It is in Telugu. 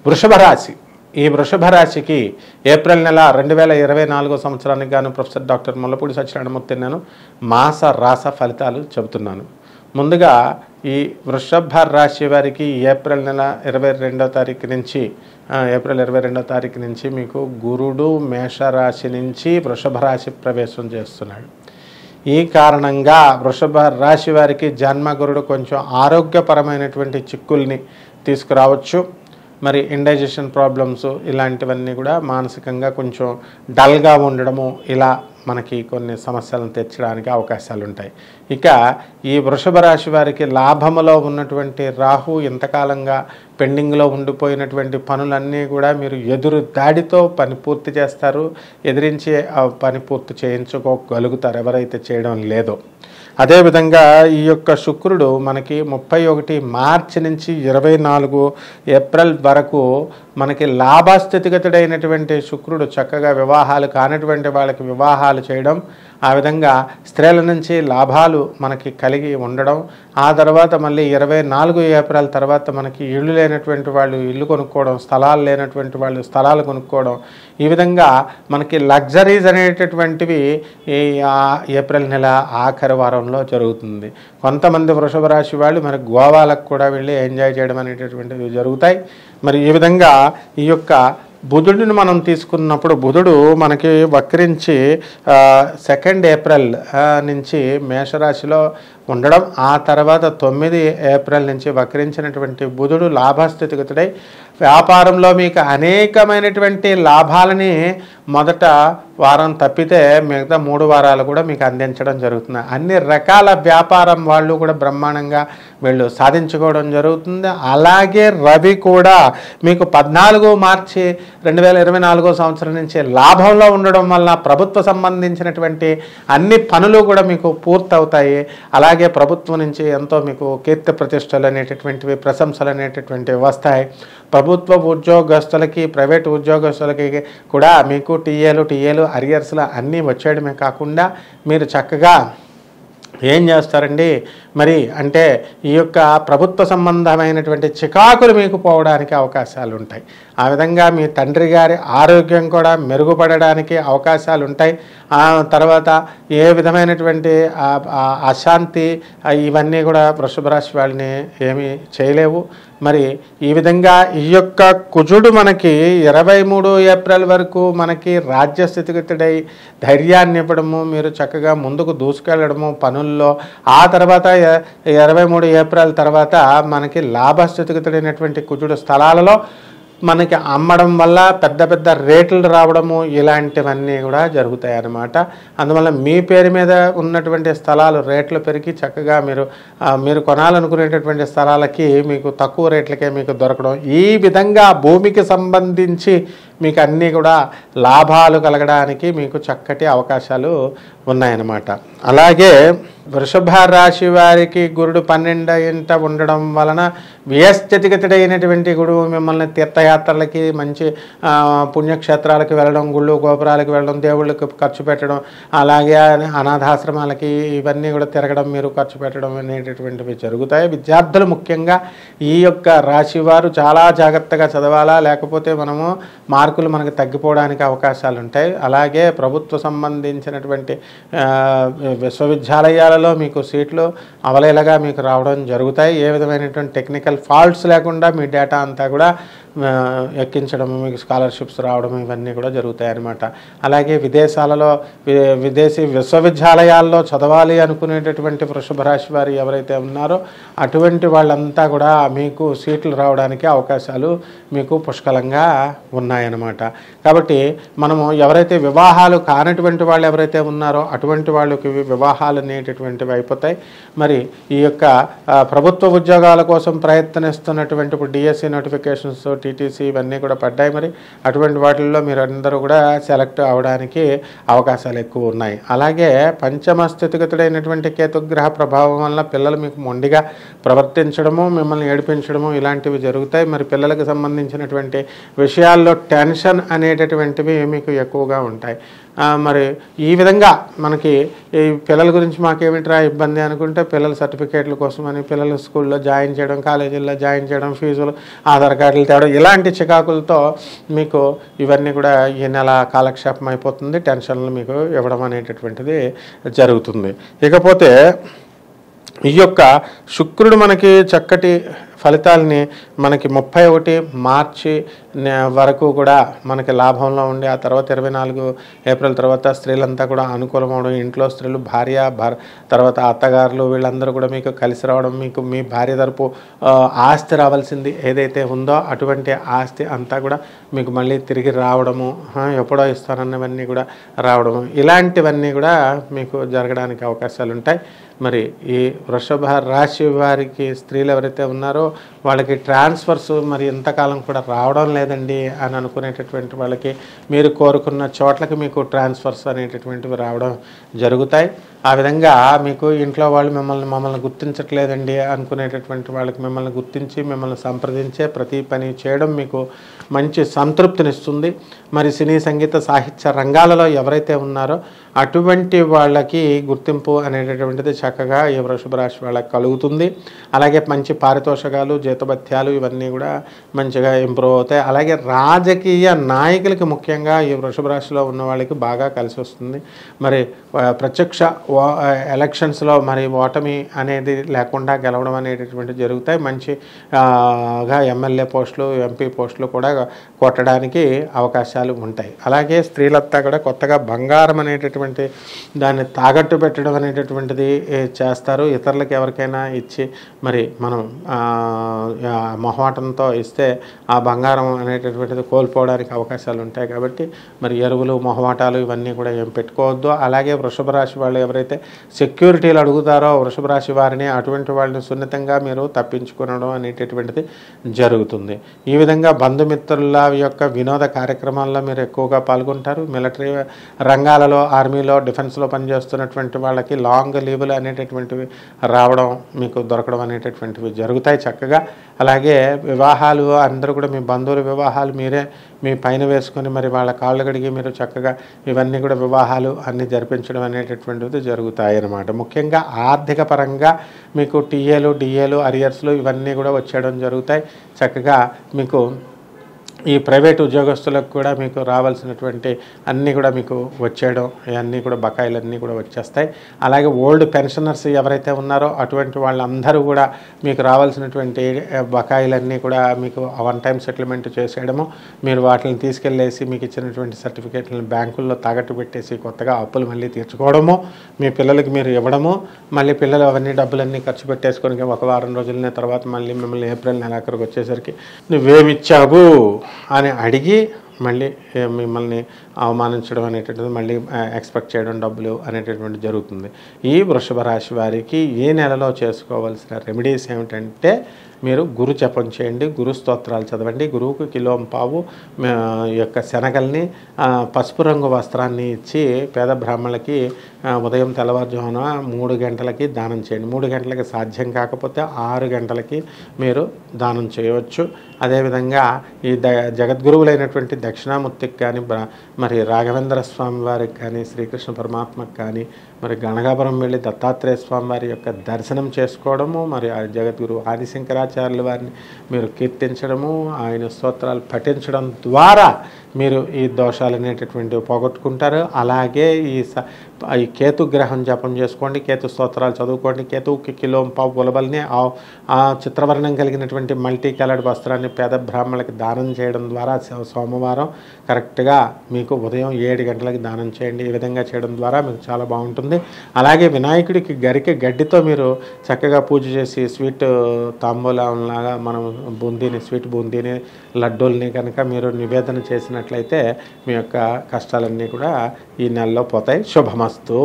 వృషభ రాశి. ఈ వృషభ రాశికి ఏప్రిల్ నెల 2024 సంవత్సరానికి గాను ప్రొఫెసర్ డాక్టర్ ముల్లపూడి సత్యనారాయణమూర్తి నేను మాస రాస ఫలితాలు చెబుతున్నాను. ముందుగా ఈ వృషభ రాశి వారికి ఏప్రిల్ నెల 22వ తారీఖు నుంచి ఏప్రిల్ 22వ తారీఖు నుంచి మీకు గురుడు మేషరాశి నుంచి వృషభ రాశి ప్రవేశం చేస్తున్నాడు. ఈ కారణంగా వృషభ రాశి వారికి జన్మగురుడు కొంచెం ఆరోగ్యపరమైనటువంటి చిక్కుల్ని తీసుకురావచ్చు. మరి ఇండైజెషన్ ప్రాబ్లమ్స్ ఇలాంటివన్నీ కూడా మానసికంగా కొంచెం డల్గా ఉండడము ఇలా మనకి కొన్ని సమస్యలను తెచ్చడానికి అవకాశాలు ఉంటాయి. ఇక ఈ వృషభ రాశి వారికి లాభములో ఉన్నటువంటి రాహు ఇంతకాలంగా పెండింగ్లో ఉండిపోయినటువంటి పనులన్నీ కూడా మీరు ఎదురు దాడితో పని పూర్తి చేస్తారు. ఎదిరించి పని పూర్తి చేయించుకోగలుగుతారు ఎవరైతే చేయడం లేదో. అదేవిధంగా ఈ యొక్క శుక్రుడు మనకి 31 మార్చి నుంచి 24 ఏప్రిల్ వరకు మనకి లాభస్థితిగతుడైనటువంటి శుక్రుడు చక్కగా వివాహాలు కానటువంటి వాళ్ళకి వివాహాలు చేయడం, ఆ విధంగా స్త్రీల నుంచి లాభాలు మనకి కలిగి ఉండడం, ఆ తర్వాత మళ్ళీ 24 ఏప్రిల్ తర్వాత మనకి ఇళ్ళు లేనటువంటి వాళ్ళు ఇల్లు కొనుక్కోవడం, స్థలాలు లేనటువంటి వాళ్ళు స్థలాలు కొనుక్కోవడం, ఈ విధంగా మనకి లగ్జరీస్ అనేటటువంటివి ఈ ఏప్రిల్ నెల ఆఖరి వారంలో జరుగుతుంది. కొంతమంది వృషభ రాశి వాళ్ళు మరి గోవాలకు కూడా వెళ్ళి ఎంజాయ్ చేయడం అనేటటువంటివి జరుగుతాయి. మరి ఈ విధంగా ఈ యొక్క బుధుడిని మనం తీసుకున్నప్పుడు బుధుడు మనకి వక్రించి 2 ఏప్రిల్ నుంచి మేషరాశిలో ఉండడం, ఆ తర్వాత 9 ఏప్రిల్ నుంచి వక్రించినటువంటి బుధుడు లాభస్థితిగతుడై వ్యాపారంలో మీకు అనేకమైనటువంటి లాభాలని మొదట వారం తప్పితే మిగతా 3 వారాలు కూడా మీకు అందించడం జరుగుతుంది. అన్ని రకాల వ్యాపారం వాళ్ళు కూడా బ్రహ్మాండంగా వీళ్ళు సాధించుకోవడం జరుగుతుంది. అలాగే రవి కూడా మీకు 14 మార్చి 2024 సంవత్సరం నుంచి లాభంలో ఉండడం వల్ల ప్రభుత్వ సంబంధించినటువంటి అన్ని పనులు కూడా మీకు పూర్తవుతాయి. అలాగే ప్రభుత్వం నుంచి ఎంతో మీకు కీర్తి ప్రతిష్టలు అనేటటువంటివి, ప్రశంసలు అనేటటువంటివి వస్తాయి. ప్రభుత్వ ఉద్యోగస్తులకి, ప్రైవేట్ ఉద్యోగస్తులకి కూడా మీకు టీఏలు అరియర్స్లు అన్నీ వచ్చేయడమే కాకుండా మీరు చక్కగా ఏం చేస్తారండి మరి అంటే ఈ యొక్క ప్రభుత్వ సంబంధమైనటువంటి చికాకులు మీకు పోవడానికి అవకాశాలు ఉంటాయి. ఆ విధంగా మీ తండ్రి గారి ఆరోగ్యం కూడా మెరుగుపడడానికి అవకాశాలు ఉంటాయి. ఆ తర్వాత ఏ విధమైనటువంటి అశాంతి ఇవన్నీ కూడా వృషభ రాశి వాళ్ళని ఏమీ చేయలేవు. మరి ఈ విధంగా ఈ యొక్క కుజుడు మనకి 23 ఏప్రిల్ వరకు మనకి రాజ్యస్థితిగతుడై ధైర్యాన్ని ఇవ్వడము, మీరు చక్కగా ముందుకు దూసుకెళ్ళడము పనుల్లో, ఆ తర్వాత 23 ఏప్రిల్ తర్వాత మనకి లాభస్థితిగతుడైనటువంటి కుజుడు స్థలాలలో మనకి అమ్మడం వల్ల పెద్ద పెద్ద రేట్లు రావడము ఇలాంటివన్నీ కూడా జరుగుతాయి అన్నమాట. అందువల్ల మీ పేరు మీద ఉన్నటువంటి స్థలాలు రేట్లు పెరిగి చక్కగా మీరు కొనాలనుకునేటటువంటి స్థలాలకి మీకు తక్కువ రేట్లకే మీకు దొరకడం, ఈ విధంగా భూమికి సంబంధించి మీకు అన్నీ కూడా లాభాలు కలగడానికి మీకు చక్కటి అవకాశాలు ఉన్నాయన్నమాట. అలాగే వృషభ రాశి వారికి గురుడు 12 ఇంట ఉండడం వలన వ్యయస్థితిగతుడైనటువంటి గురువు మిమ్మల్ని తీర్థయాత్రలకి, మంచి పుణ్యక్షేత్రాలకు వెళ్ళడం, గుళ్ళు గోపురాలకు వెళ్ళడం, దేవుళ్ళకి ఖర్చు పెట్టడం, అలాగే అనాథాశ్రమాలకి ఇవన్నీ కూడా తిరగడం, మీరు ఖర్చు పెట్టడం అనేటటువంటివి జరుగుతాయి. విద్యార్థులు ముఖ్యంగా ఈ యొక్క రాశి వారు చాలా జాగ్రత్తగా చదవాలా, లేకపోతే మనము మార్కులు మనకు తగ్గిపోవడానికి అవకాశాలు ఉంటాయి. అలాగే ప్రభుత్వ సంబంధించినటువంటి విశ్వవిద్యాలయాలలో మీకు సీట్లు అవలేలగా మీకు రావడం జరుగుతాయి. ఏ విధమైనటువంటి టెక్నికల్ ఫాల్ట్స్ లేకుండా మీ డేటా అంతా కూడా ఎక్కించడం, మీకు స్కాలర్షిప్స్ రావడం ఇవన్నీ కూడా జరుగుతాయి అన్నమాట. అలాగే విదేశాలలో విదేశీ విశ్వవిద్యాలయాల్లో చదవాలి అనుకునేటటువంటి వృషభ రాశి వారు ఎవరైతే ఉన్నారో అటువంటి వాళ్ళంతా కూడా మీకు సీట్లు రావడానికి అవకాశాలు మీకు పుష్కలంగా ఉన్నాయన్నమాట. కాబట్టి మనము ఎవరైతే వివాహాలు కానటువంటి వాళ్ళు ఎవరైతే ఉన్నారో అటువంటి వాళ్ళకి వివాహాలు అనేటటువంటివి అయిపోతాయి. మరి ఈ యొక్క ప్రభుత్వ ఉద్యోగాల కోసం ప్రయత్నిస్తున్నటువంటి ఇప్పుడు డిఎస్సి నోటిఫికేషన్స్, టీటీసీ ఇవన్నీ కూడా పడ్డాయి. మరి అటువంటి వాటిల్లో మీరు అందరూ కూడా సెలెక్ట్ అవడానికి అవకాశాలు ఎక్కువ ఉన్నాయి. అలాగే పంచమ స్థితిగతుడైనటువంటి కేతుగ్రహ ప్రభావం వల్ల పిల్లలు మీకు మొండిగా ప్రవర్తించడము, మిమ్మల్ని ఏడిపించడము ఇలాంటివి జరుగుతాయి. మరి పిల్లలకు సంబంధించినటువంటి విషయాల్లో 10 టెన్షన్ అనేటటువంటివి మీకు ఎక్కువగా ఉంటాయి. మరి ఈ విధంగా మనకి ఈ పిల్లల గురించి మాకేమిట్రా ఇబ్బంది అనుకుంటే, పిల్లల సర్టిఫికేట్ల కోసమని పిల్లలు స్కూల్లో జాయిన్ చేయడం, కాలేజీల్లో జాయిన్ చేయడం, ఫీజులు, ఆధార్ కార్డులు తేవడం, ఇలాంటి చికాకులతో మీకు ఇవన్నీ కూడా ఈ నెల కాలక్షేపం అయిపోతుంది. టెన్షన్లు మీకు ఇవ్వడం అనేటటువంటిది జరుగుతుంది. ఇకపోతే ఈ యొక్క శుక్రుడు మనకి చక్కటి ఫలితాలని మనకి 31 మార్చి వరకు కూడా మనకి లాభంలో ఉండి, ఆ తర్వాత 24 ఏప్రిల్ తర్వాత స్త్రీలంతా కూడా అనుకూలం అవడం, ఇంట్లో స్త్రీలు తర్వాత అత్తగారులు వీళ్ళందరూ కూడా మీకు కలిసి రావడం, మీకు మీ భార్య తరపు ఆస్తి రావాల్సింది ఏదైతే ఉందో అటువంటి ఆస్తి అంతా కూడా మీకు మళ్ళీ తిరిగి రావడము, ఎప్పుడో ఇస్తానన్నవన్నీ కూడా రావడము, ఇలాంటివన్నీ కూడా మీకు జరగడానికి అవకాశాలు ఉంటాయి. మరి ఈ వృషభ రాశి వారికి స్త్రీలు ఎవరైతే ఉన్నారో వాళ్ళకి ట్రాన్స్ఫర్స్ మరి ఇంతకాలం కూడా రావడం లేదండి అని అనుకునేటటువంటి వాళ్ళకి మీరు కోరుకున్న చోట్లకి మీకు ట్రాన్స్ఫర్స్ అనేటటువంటివి రావడం జరుగుతాయి. ఆ విధంగా మీకు ఇంట్లో వాళ్ళు మమ్మల్ని గుర్తించట్లేదండి అనుకునేటటువంటి వాళ్ళకి మిమ్మల్ని గుర్తించి మిమ్మల్ని సంప్రదించే ప్రతి పని చేయడం మీకు మంచి సంతృప్తినిస్తుంది. మరి సినీ సంగీత సాహిత్య రంగాలలో ఎవరైతే ఉన్నారో అటువంటి వాళ్ళకి గుర్తింపు అనేటటువంటిది చక్కగా ఈ వృషభ రాశి వాళ్ళకి కలుగుతుంది. అలాగే మంచి పారితోషకాలు, జీతభత్యాలు ఇవన్నీ కూడా మంచిగా ఇంప్రూవ్ అవుతాయి. అలాగే రాజకీయ నాయకులకి ముఖ్యంగా ఈ వృషభ రాశిలో ఉన్న వాళ్ళకి బాగా కలిసి వస్తుంది. మరి ప్రత్యక్ష ఎలక్షన్స్లో మరి ఓటమి అనేది లేకుండా గెలవడం అనేటటువంటి జరుగుతాయి. మంచిగా ఎమ్మెల్యే పోస్టులు, ఎంపీ పోస్టులు కూడా కొట్టడానికి అవకాశాలు ఉంటాయి. అలాగే స్త్రీలంతా కూడా కొత్తగా బంగారం అనేటటువంటి దాన్ని తాకట్టు పెట్టడం అనేటటువంటిది చేస్తారు. ఇతరులకు ఎవరికైనా ఇచ్చి మరి మనం మొహమాటంతో ఇస్తే ఆ బంగారం అనేటటువంటిది కోల్పోవడానికి అవకాశాలు ఉంటాయి. కాబట్టి మరి ఎరువులు, మొహమాటాలు ఇవన్నీ కూడా ఏం పెట్టుకోవద్దు. అలాగే వృషభ రాశి వాళ్ళు ఎవరైతే సెక్యూరిటీలు అడుగుతారో వృషభ రాశి వారిని, అటువంటి వాళ్ళని సున్నితంగా మీరు తప్పించుకోవడం అనేటటువంటిది జరుగుతుంది. ఈ విధంగా బంధుమిత్రుల యొక్క వినోద కార్యక్రమాల్లో మీరు ఎక్కువగా పాల్గొంటారు. మిలిటరీ రంగాలలో, ఆర్మీలో, డిఫెన్స్లో పనిచేస్తున్నటువంటి వాళ్ళకి లాంగ్ లీవ్లు అనేటటువంటివి రావడం, మీకు దొరకడం అనేటటువంటివి జరుగుతాయి చక్కగా. అలాగే వివాహాలు అందరూ కూడా మీ బంధువుల వివాహాలు మీరే మీ పైన వేసుకొని మరి వాళ్ళ కాళ్ళు కడిగి మీరు చక్కగా ఇవన్నీ కూడా వివాహాలు అన్నీ జరిపించడం అనేటటువంటిది జరుగుతాయి అన్నమాట. ముఖ్యంగా ఆర్థిక పరంగా మీకు టీఏలు, డిఏలు, అరియర్స్లు ఇవన్నీ కూడా వచ్చేయడం జరుగుతాయి. చక్కగా మీకు ఈ ప్రైవేట్ ఉద్యోగస్తులకు కూడా మీకు రావాల్సినటువంటి అన్నీ కూడా మీకు వచ్చేయడం, ఇవన్నీ కూడా బకాయిలన్నీ కూడా వచ్చేస్తాయి. అలాగే ఓల్డ్ పెన్షనర్స్ ఎవరైతే ఉన్నారో అటువంటి వాళ్ళందరూ కూడా మీకు రావాల్సినటువంటి బకాయిలన్నీ కూడా మీకు వన్ టైం సెటిల్మెంట్ చేసేయడము, మీరు వాటిని తీసుకెళ్ళేసి మీకు ఇచ్చినటువంటి సర్టిఫికేట్లను బ్యాంకుల్లో తాకట్టు పెట్టేసి కొత్తగా అప్పులు మళ్ళీ తీర్చుకోవడము, మీ పిల్లలకి మీరు ఇవ్వడము, మళ్ళీ పిల్లలు అవన్నీ డబ్బులన్నీ ఖర్చు పెట్టేసుకొని ఒక వారం రోజులనే తర్వాత మళ్ళీ మిమ్మల్ని ఏప్రిల్ నెలాఖరికి వచ్చేసరికి నువ్వేమిచ్చావు అని అడిగి మళ్ళీ మిమ్మల్ని అవమానించడం అనేటటువంటిది, మళ్ళీ ఎక్స్పెక్ట్ చేయడం డబ్బులు అనేటటువంటి జరుగుతుంది. ఈ వృషభ రాశి వారికి ఈ నెలలో చేసుకోవాల్సిన రెమెడీస్ ఏమిటంటే, మీరు గురు జపం చేయండి, గురు స్తోత్రాలు చదవండి, గురువుకు కిలోంపావు యొక్క శనగల్ని పసుపు రంగు వస్త్రాన్ని ఇచ్చి పేద బ్రాహ్మణులకి ఉదయం తెల్లవారుజామున 3 గంటలకి దానం చేయండి. 3 గంటలకి సాధ్యం కాకపోతే 6 గంటలకి మీరు దానం చేయవచ్చు. అదేవిధంగా ఈ జగద్గురువులైనటువంటి దక్షిణామూర్తికి కానీ, మరి రాఘవేంద్ర స్వామి వారికి కానీ, శ్రీకృష్ణ పరమాత్మకి కానీ, మరి గణగాపురం వెళ్ళి దత్తాత్రేయ స్వామి వారి యొక్క దర్శనం చేసుకోవడము, మరి ఆ జగద్గురు ఆదిశంకరాచార్యుల వారిని మీరు కీర్తించడము, ఆయన స్తోత్రాలు పఠించడం ద్వారా మీరు ఈ దోషాలు అనేటటువంటివి పోగొట్టుకుంటారు. అలాగే ఈ కేతు గ్రహం జపం చేసుకోండి, కేతు స్తోత్రాలు చదువుకోండి. కేతువుకి కిలోంపావు ఉలబల్ని ఆ చిత్రవర్ణం కలిగినటువంటి మల్టీ కలర్డ్ వస్త్రాన్ని పేద బ్రాహ్మణులకి దానం చేయడం ద్వారా సోమవారం కరెక్ట్గా మీకు ఉదయం 7 గంటలకి దానం చేయండి. ఈ విధంగా చేయడం ద్వారా మీకు చాలా బాగుంటుంది. అలాగే వినాయకుడికి గరికె గడ్డితో మీరు చక్కగా పూజ చేసి స్వీట్ తాంబూలంలాగా మనం స్వీట్ బూందీని, లడ్డూల్ని కనుక మీరు నివేదన చేసినట్లయితే మీ యొక్క కష్టాలన్నీ కూడా ఈ నెలలో పోతాయి. శుభమస్తు.